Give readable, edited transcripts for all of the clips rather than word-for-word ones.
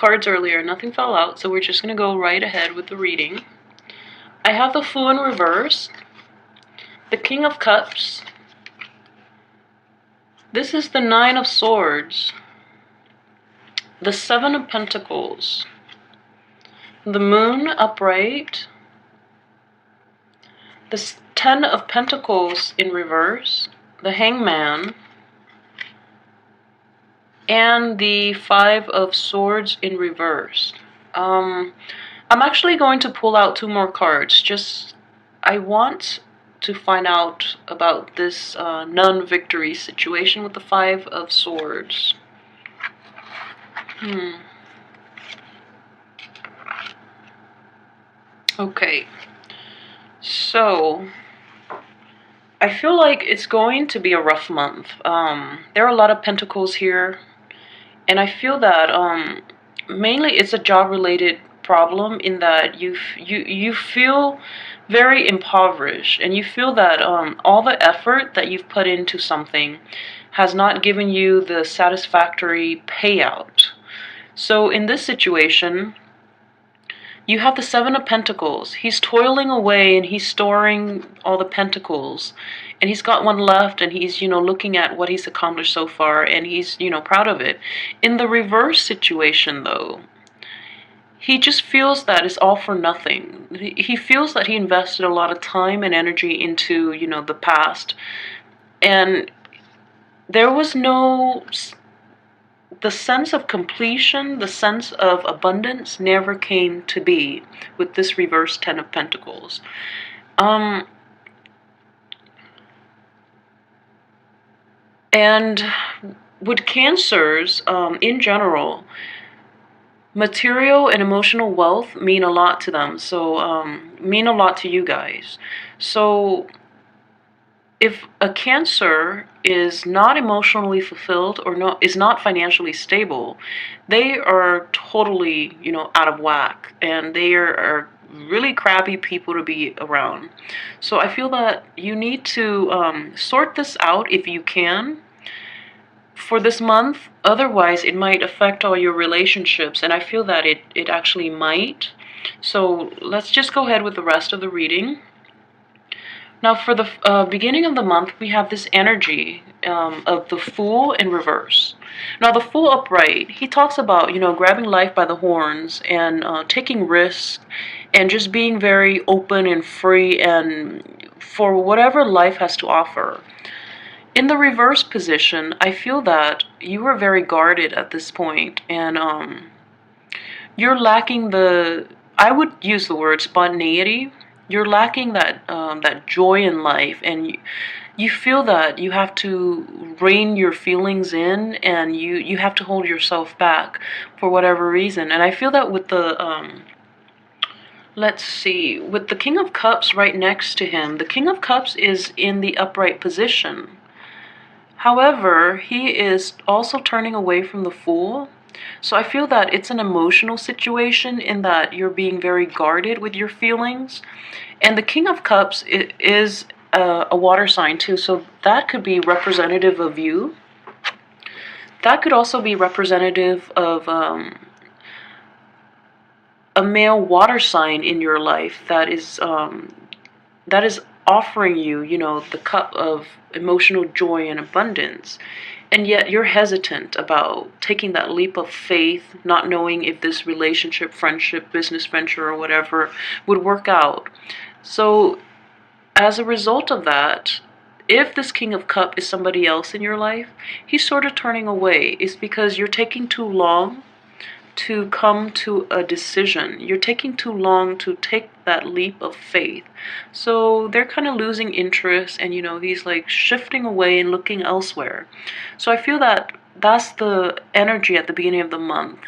cards earlier. Nothing fell out, so we're just going to go right ahead with the reading. I have the Fool in reverse, the King of Cups. This is the Nine of Swords, the Seven of Pentacles, the Moon upright, the Ten of Pentacles in reverse, the Hangman, and the Five of Swords in reverse. I'm actually going to pull out 2 more cards. I want to find out about this non-victory situation with the Five of Swords. Okay. So, I feel like it's going to be a rough month. There are a lot of pentacles here. And I feel that mainly it's a job-related problem in that you feel very impoverished, and you feel that all the effort that you've put into something has not given you the satisfactory payout. So in this situation, you have the Seven of Pentacles. He's toiling away and he's storing all the pentacles. And he's got one left, and he's, looking at what he's accomplished so far, and he's, proud of it. In the reverse situation, though, he just feels that it's all for nothing. He feels that he invested a lot of time and energy into, the past. And there was the sense of completion, the sense of abundance never came to be with this reverse Ten of Pentacles. And with Cancers, in general, material and emotional wealth mean a lot to them. So, mean a lot to you guys. So, if a Cancer is not emotionally fulfilled or is not financially stable, they are totally, out of whack. And they are really crappy people to be around. So I feel that you need to sort this out if you can for this month. Otherwise, it might affect all your relationships, and I feel that it actually might. So let's just go ahead with the rest of the reading. Now, for the beginning of the month, we have this energy of the Fool in reverse. Now, the Fool upright, he talks about, grabbing life by the horns and taking risks and just being very open and free and for whatever life has to offer. In the reverse position, I feel that you are very guarded at this point, and you're lacking I would use the word spontaneity. You're lacking that joy in life, and you feel that you have to rein your feelings in, and you have to hold yourself back for whatever reason. And I feel that with the let's see, with the King of Cups right next to him, the King of Cups is in the upright position. However, he is also turning away from the Fool. So I feel that it's an emotional situation in that you're being very guarded with your feelings. And the King of Cups is a water sign too, so that could be representative of you. That could also be representative of a male water sign in your life that is offering you, the cup of emotional joy and abundance. And yet you're hesitant about taking that leap of faith, not knowing if this relationship, friendship, business venture, or whatever would work out. So as a result of that, if this King of Cups is somebody else in your life, he's sort of turning away. It's because you're taking too long to come to a decision. You're taking too long to take that leap of faith. So they're kind of losing interest, and he's like shifting away and looking elsewhere. So I feel that that's the energy at the beginning of the month.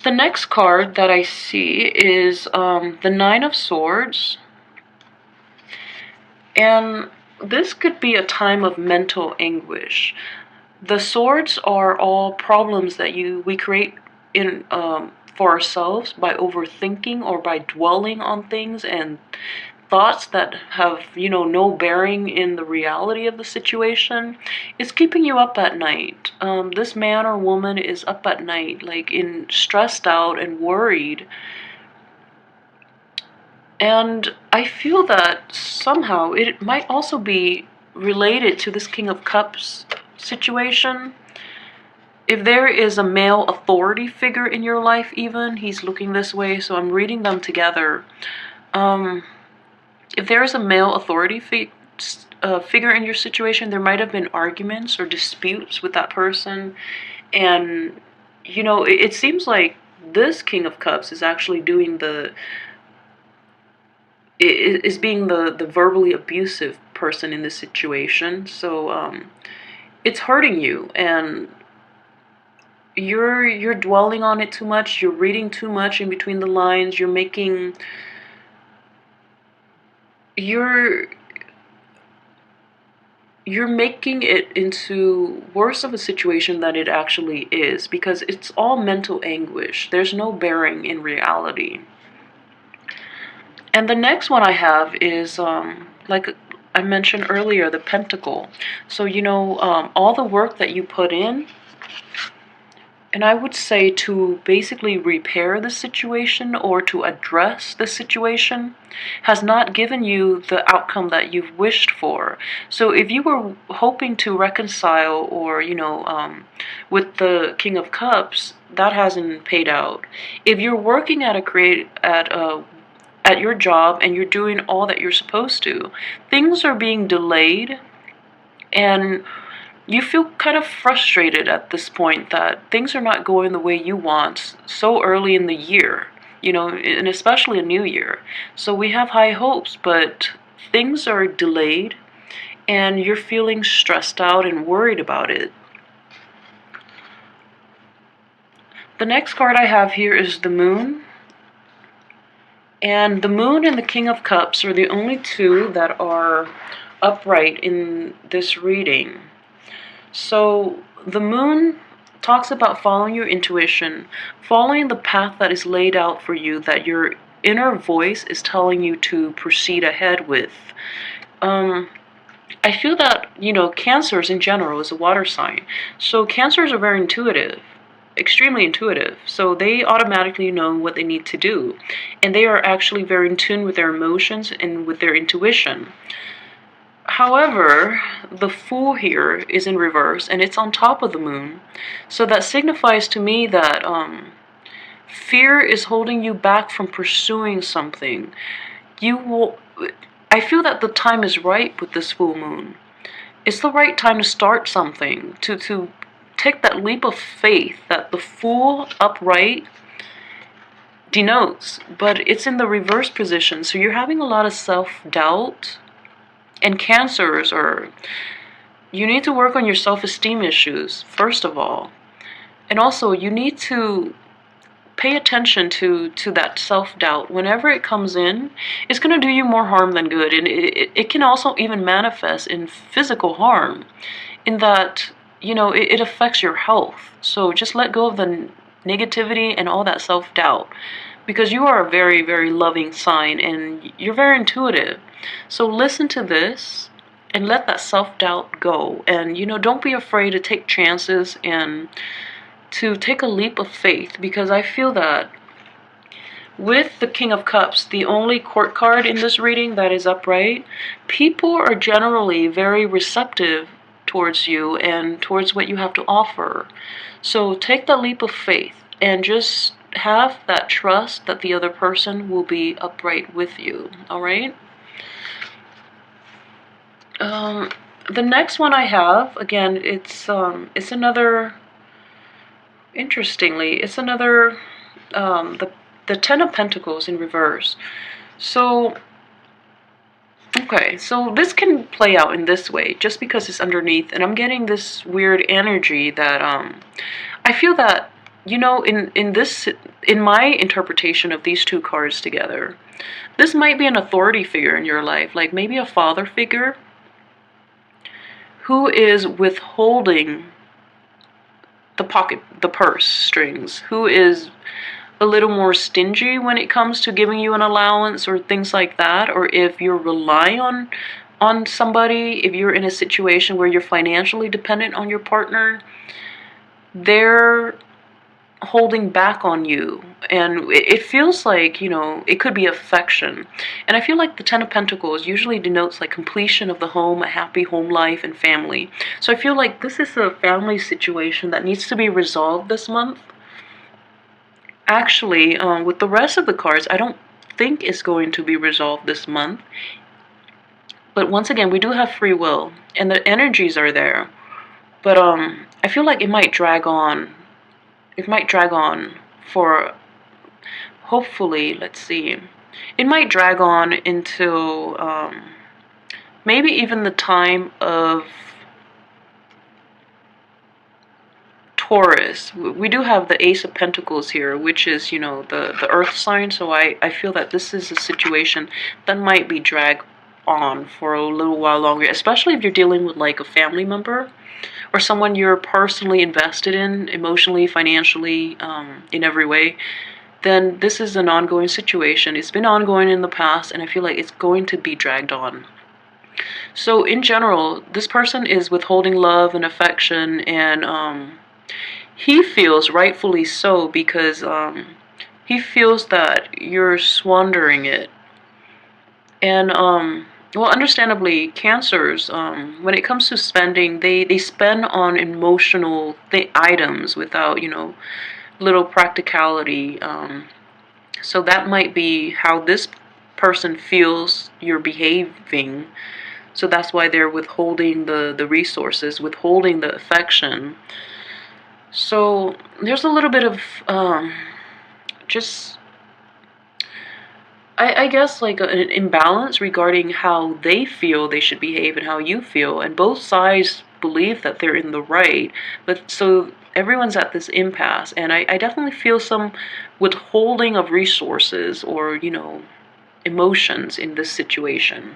The next card that I see is the Nine of Swords. And this could be a time of mental anguish. The swords are all problems that we create in for ourselves by overthinking or by dwelling on things and thoughts that have, no bearing in the reality of the situation, it's keeping you up at night. This man or woman is up at night, like stressed out and worried. And I feel that somehow it might also be related to this King of Cups situation. If there is a male authority figure in your life, even, he's looking this way, so I'm reading them together. If there is a male authority figure in your situation, there might have been arguments or disputes with that person. And, it seems like this King of Cups is actually doing is being the verbally abusive person in this situation. So it's hurting you, and you're dwelling on it too much. You're reading too much in between the lines. You're making it into worse of a situation than it actually is, because it's all mental anguish. There's no bearing in reality. And the next one I have is, like I mentioned earlier, the Pentacle. So, all the work that you put in, and I would say to basically repair the situation or to address the situation, has not given you the outcome that you've wished for. So if you were hoping to reconcile or, with the King of Cups, that hasn't paid out. If you're working at your job and you're doing all that you're supposed to, things are being delayed, and you feel kind of frustrated at this point that things are not going the way you want so early in the year, and especially a new year. So we have high hopes, but things are delayed, and you're feeling stressed out and worried about it. The next card I have here is the Moon. And the Moon and the King of Cups are the only two that are upright in this reading. So the Moon talks about following your intuition, following the path that is laid out for you, that your inner voice is telling you to proceed ahead with. I feel that, Cancers in general is a water sign. So Cancers are very intuitive, extremely intuitive. So they automatically know what they need to do. And they are actually very in tune with their emotions and with their intuition. However, the Fool here is in reverse, and it's on top of the Moon. So that signifies to me that fear is holding you back from pursuing something. I feel that the time is right with this full moon. It's the right time to start something, to take that leap of faith that the Fool upright denotes, but it's in the reverse position. So you're having a lot of self-doubt. And Cancers you need to work on your self-esteem issues, first of all. And also, you need to pay attention to that self-doubt. Whenever it comes in, it's going to do you more harm than good. And it can also even manifest in physical harm, in that, it affects your health. So just let go of the negativity and all that self-doubt, because you are a very, very loving sign, and you're very intuitive. So listen to this and let that self-doubt go. And, don't be afraid to take chances and to take a leap of faith, because I feel that with the King of Cups, the only court card in this reading that is upright, people are generally very receptive towards you and towards what you have to offer. So take that leap of faith and just have that trust that the other person will be upright with you. All right? The next one I have, again, it's another, interestingly, it's another, the Ten of Pentacles in reverse. So, okay, so this can play out in this way, just because it's underneath, and I'm getting this weird energy that, I feel that, in my interpretation of these two cards together, this might be an authority figure in your life, like maybe a father figure, who is withholding the purse strings, who is a little more stingy when it comes to giving you an allowance or things like that, or if you're relying on somebody, if you're in a situation where you're financially dependent on your partner, they're holding back on you. And it feels like, you know, it could be affection. And I feel like the Ten of Pentacles usually denotes like completion of the home, a happy home life and family. So I feel like this is a family situation that needs to be resolved this month. Actually, with the rest of the cards, I don't think it's going to be resolved this month. But once again, we do have free will and the energies are there. But I feel like it might drag on. It might drag on for, hopefully, let's see. It might drag on until maybe even the time of Taurus. We do have the Ace of Pentacles here, which is, you know, the earth sign. So I feel that this is a situation that might be dragged on for a little while longer, especially if you're dealing with like a family member or someone you're personally invested in, emotionally, financially, in every way. Then this is an ongoing situation. It's been ongoing in the past, and I feel like it's going to be dragged on. So in general, this person is withholding love and affection, and he feels rightfully so, because he feels that you're squandering it. And well, understandably, Cancers, when it comes to spending, they spend on emotional items without, you know, little practicality. So that might be how this person feels you're behaving. So that's why they're withholding the resources, withholding the affection. So there's a little bit of just, I guess, like an imbalance regarding how they feel they should behave and how you feel. And both sides believe that they're in the right. But so everyone's at this impasse. And I definitely feel some withholding of resources or, you know, emotions in this situation.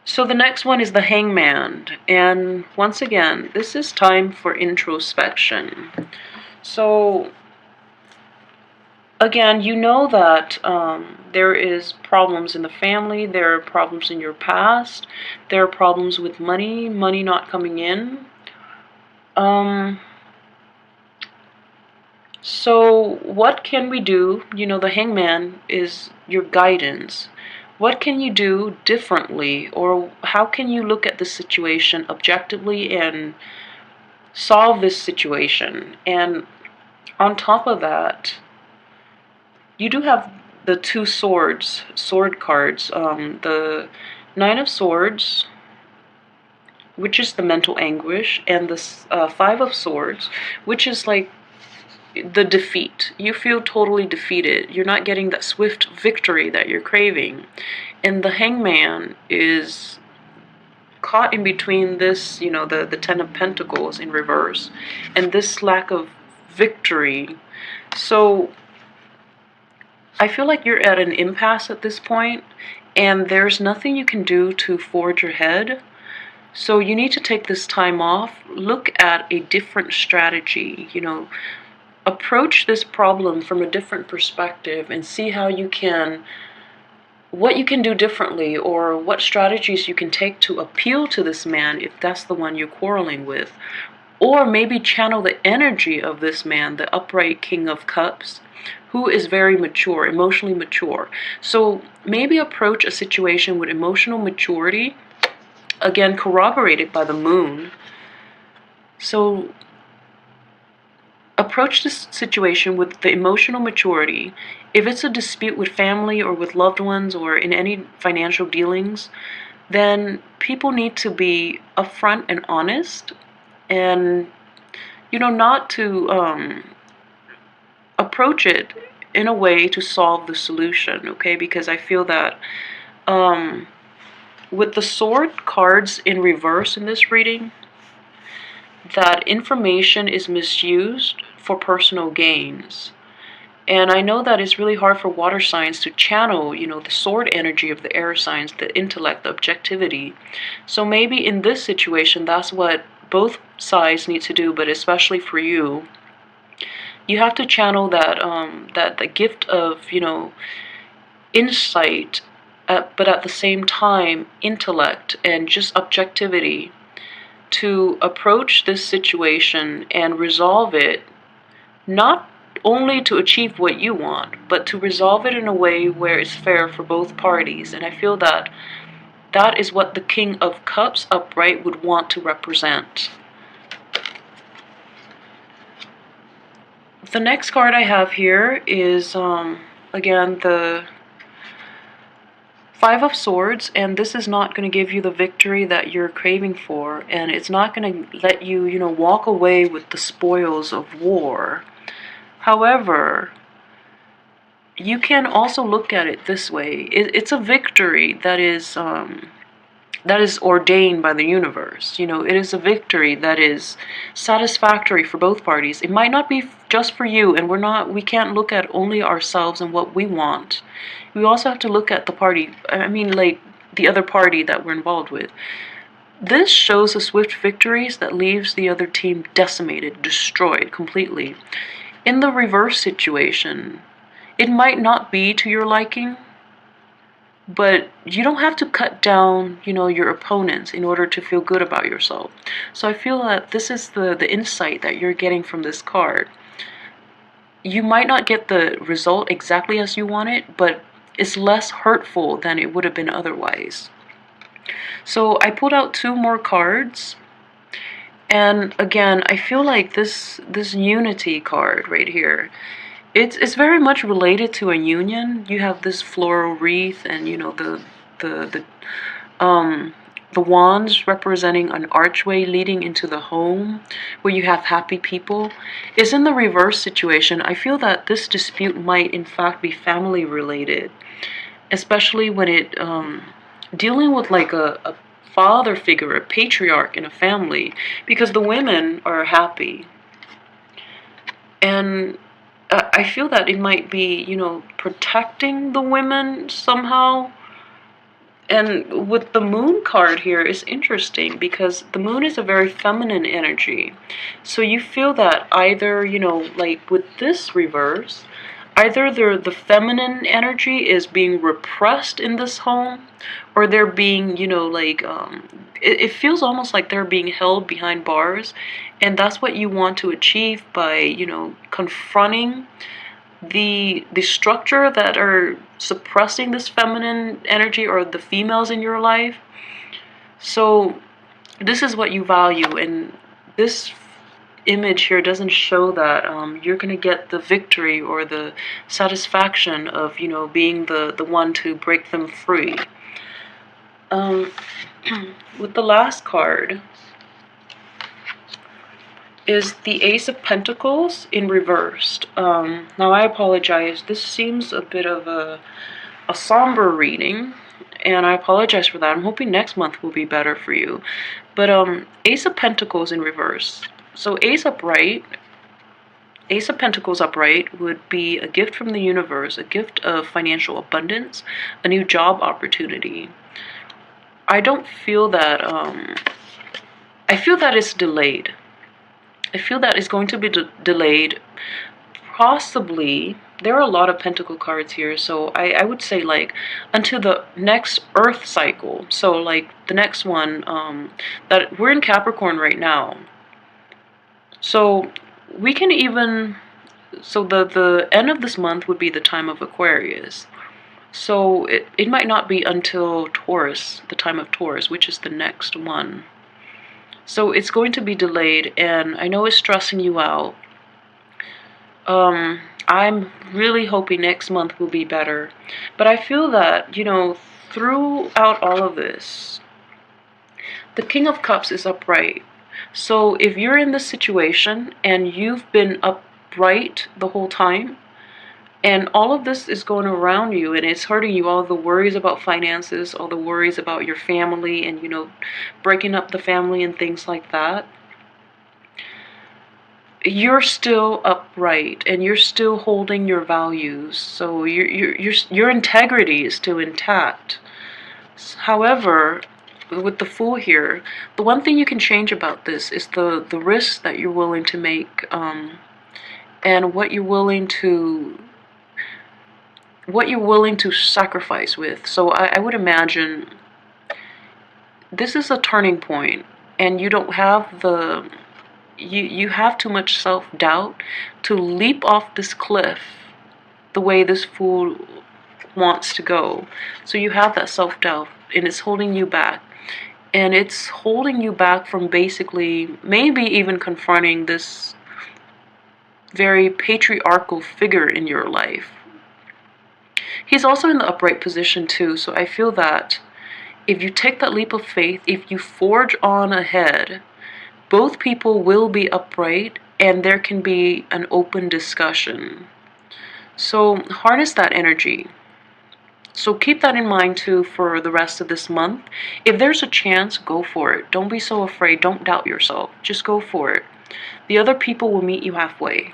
So the next one is the Hangman. And once again, this is time for introspection. So again, you know that there is problems in the family, there are problems in your past, there are problems with money not coming in. So what can we do? You know, the Hangman is your guidance. What can you do differently, or how can you look at the situation objectively and solve this situation? And on top of that, you do have the two sword cards. The Nine of Swords, which is the mental anguish, and the Five of Swords, which is like the defeat. You feel totally defeated. You're not getting that swift victory that you're craving. And the Hangman is caught in between this, you know, the Ten of Pentacles in reverse, and this lack of victory. So I feel like you're at an impasse at this point, and there's nothing you can do to forge ahead. So you need to take this time off, look at a different strategy, you know, approach this problem from a different perspective and see how you can, what you can do differently, or what strategies you can take to appeal to this man if that's the one you're quarreling with. Or maybe channel the energy of this man, the upright King of Cups, who is very mature, emotionally mature. So maybe approach a situation with emotional maturity, again corroborated by the moon. So approach this situation with the emotional maturity. If it's a dispute with family or with loved ones or in any financial dealings, then people need to be upfront and honest, and, you know, not to approach it in a way to solve the solution, okay? Because I feel that with the sword cards in reverse in this reading, that information is misused for personal gains. And I know that it's really hard for water signs to channel, you know, the sword energy of the air signs, the intellect, the objectivity. So maybe in this situation, that's what both sides need to do, but especially for you, you have to channel that that the gift of, you know, insight, but at the same time intellect and just objectivity to approach this situation and resolve it, not only to achieve what you want, but to resolve it in a way where it's fair for both parties. And I feel that that is what the King of Cups upright would want to represent. The next card I have here is, again, the Five of Swords, and this is not going to give you the victory that you're craving for, and it's not going to let you, you know, walk away with the spoils of war. However, you can also look at it this way. It's a victory that is ordained by the universe. You know, it is a victory that is satisfactory for both parties. It might not be just for you, and we can't look at only ourselves and what we want. We also have to look at the party, I mean, like, the other party that we're involved with. This shows a swift victories that leaves the other team decimated, destroyed completely. In the reverse situation, it might not be to your liking, but you don't have to cut down, you know, your opponents in order to feel good about yourself. So I feel that this is the insight that you're getting from this card. You might not get the result exactly as you want it, but it's less hurtful than it would have been otherwise. So I pulled out 2 more cards. And again, I feel like this unity card right here, it's very much related to a union. You have this floral wreath, and you know the wands representing an archway leading into the home where you have happy people. Is in the reverse situation. I feel that this dispute might in fact be family related, especially when it dealing with like a father figure, a patriarch in a family, because the women are happy. And I feel that it might be, you know, protecting the women somehow. And with the moon card here is interesting because the moon is a very feminine energy. So you feel that either, you know, like with this reverse, either the feminine energy is being repressed in this home, or they're being, you know, like, it feels almost like they're being held behind bars, and that's what you want to achieve by, you know, confronting the structure that are suppressing this feminine energy, or the females in your life. So this is what you value, and this image here doesn't show that you're going to get the victory or the satisfaction of, you know, being the one to break them free. With the last card is the Ace of Pentacles in reversed. Now I apologize, this seems a bit of a somber reading, and I apologize for that. I'm hoping next month will be better for you. But Ace of Pentacles in reverse. So Ace of Pentacles upright would be a gift from the universe, a gift of financial abundance, a new job opportunity. I don't feel that, I feel that it's delayed. I feel that it's going to be delayed. Possibly, there are a lot of pentacle cards here, so I would say like until the next Earth cycle. So like the next one, that we're in Capricorn right now. So we can even, so the end of this month would be the time of Aquarius. So it might not be until Taurus, the time of Taurus, which is the next one. So it's going to be delayed, and I know it's stressing you out. I'm really hoping next month will be better. But I feel that, you know, throughout all of this, the King of Cups is upright. So if you're in this situation and you've been upright the whole time, and all of this is going around you and it's hurting you, all the worries about finances, all the worries about your family and, you know, breaking up the family and things like that, you're still upright and you're still holding your values. So your integrity is still intact. However, with the Fool here, the one thing you can change about this is the risks that you're willing to make, and what you're willing to sacrifice with. So I would imagine this is a turning point, and you don't have the you have too much self-doubt to leap off this cliff the way this Fool wants to go. So you have that self-doubt, and it's holding you back. And it's holding you back from basically maybe even confronting this very patriarchal figure in your life. He's also in the upright position too, so I feel that if you take that leap of faith, if you forge on ahead, both people will be upright and there can be an open discussion. So harness that energy. So keep that in mind too for the rest of this month. If there's a chance, go for it. Don't be so afraid. Don't doubt yourself. Just go for it. The other people will meet you halfway.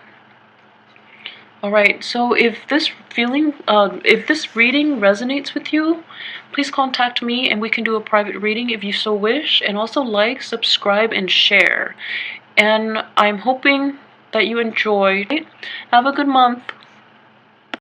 Alright, so if this reading resonates with you, please contact me and we can do a private reading if you so wish. And also like, subscribe, and share. And I'm hoping that you enjoy. Have a good month.